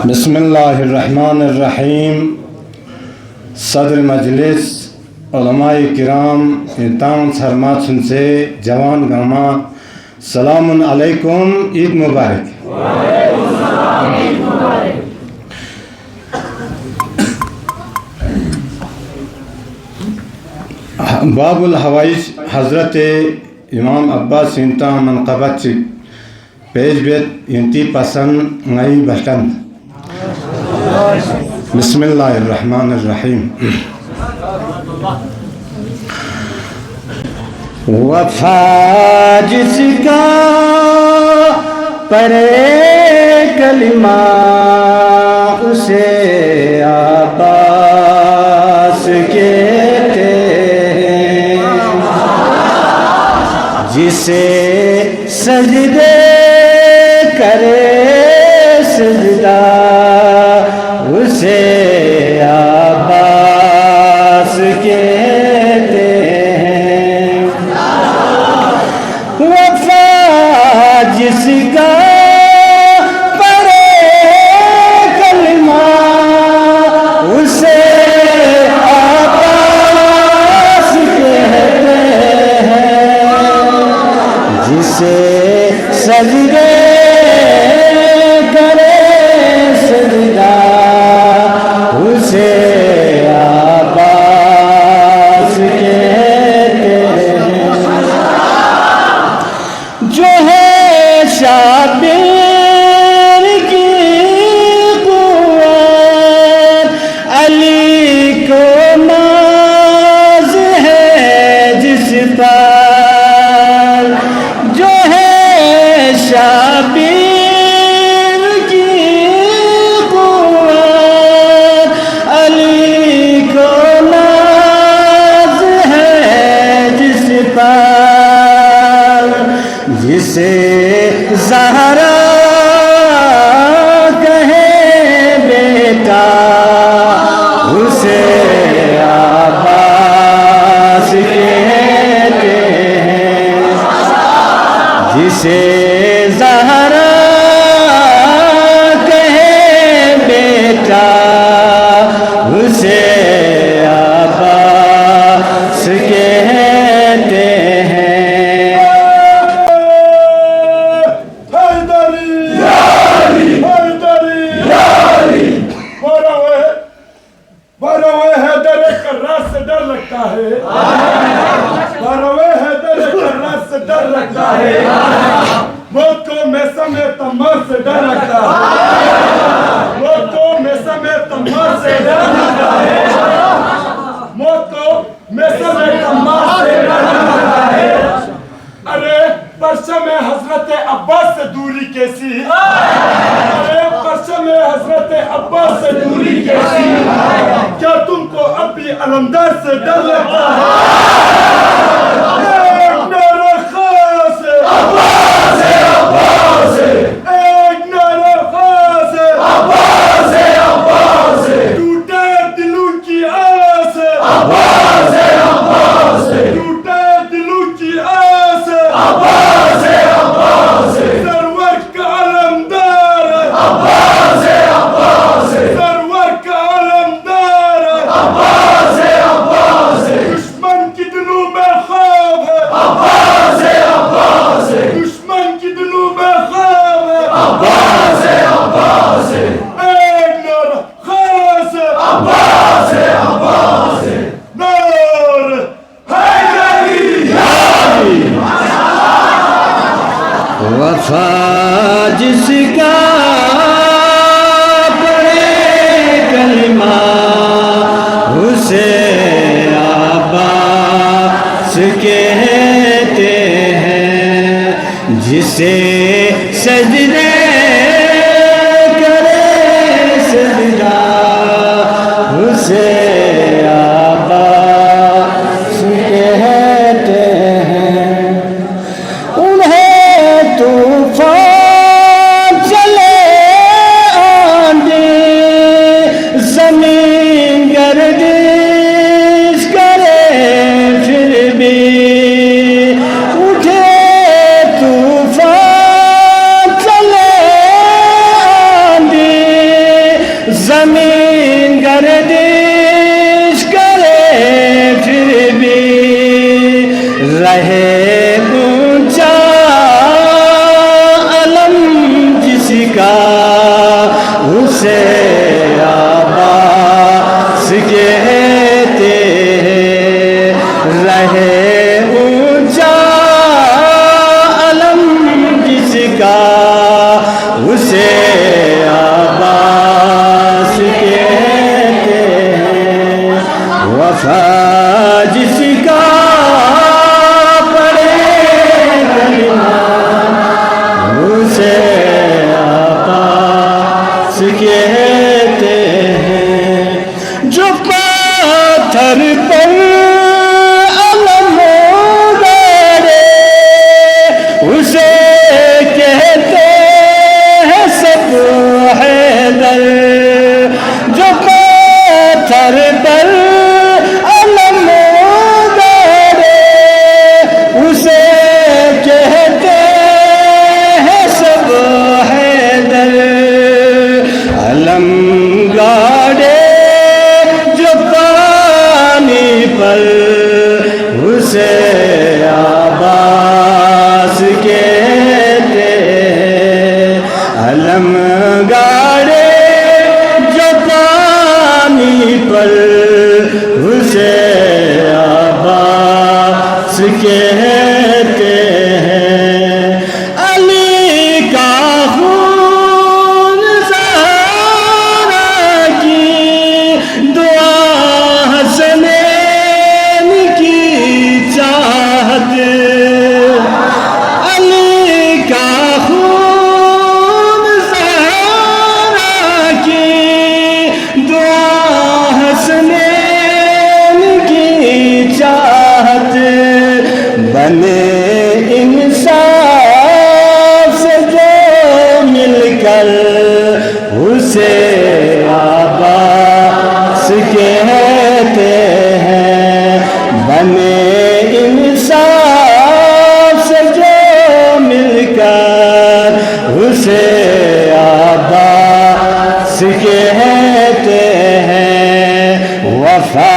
بسم اللہ الرحمن الرحیم. صدر مجلس علماء کرام احترام سرمات سن سے جوان گاما سلام علیکم، عید مبارک. باب الحوائج حضرت امام عباس انتا منقبت سے پیج بیت انتی پسند نئی بشند. بسم اللہ الرحمن الرحیم. وفا جس کا پڑھے کلمہ اسے عباس کہتے ہیں، جسے سجدے کرے سجدہ اسے عباس کہتے ہیں. وفا جس کا پڑھے کلمہ اسے عباس کہتے ہیں، جسے سجدے کرے سجدہ اسے عباس کہتے ہیں. جو ہے شابیر کی قوت، علی کو ناز ہے جس پر. جو ہے شابیر کی قوت، علی کو ناز ہے جس پر. جسے زہرا کہے بیٹا اسے عباس کہتے ہیں، جسے زہرا کہے بیٹا اسے عباس کہتے ہیں. ڈر لگتا ہے، موت کو میں سمیت تمام سے ڈر لگتا ہے، موت کو میں سمیت تمام سے ڈر لگتا ہے، موت کو میں سمیت تمام سے ڈر لگتا ہے. ارے پرچم حضرت عباس سے دوری کیسی، ارے پرچم حضرت عباس سے دوری کیسی، کیا تم کو اب بھی علمدار سے ڈر لگتا ہے؟ وفا جس کا پڑھے کلمہ اسے عباس کہتے ہیں، جسے سجدے کرے سجدہ اسے عباس کہتے ہیں. طوفان چلے آندھی زمین گردش کرے پھر بھی اٹھے طوفان کہتے ہیں، جو پاتھر پر علم گاڑے اسے کہتے ہیں سب حیدر، جو پاتھر پر علم گاڑے اسے کہتے ہیں سب حیدر، علم گاڑے جو پانی پر اسے عباس کہتے ہیں، علم گاڑے جو پانی پر اسے عباس کہتے ہیں، علی کا خون زہرا کی دعا حسنین کی چاہت، علی کا خون زہرا کی دعا حسنین کی چاہت، بنے انصاف سے جو مل کر اسے عباس کہتے ہیں، بنے انصاف سے جو مل کر اسے عباس کہتے ہیں، وفا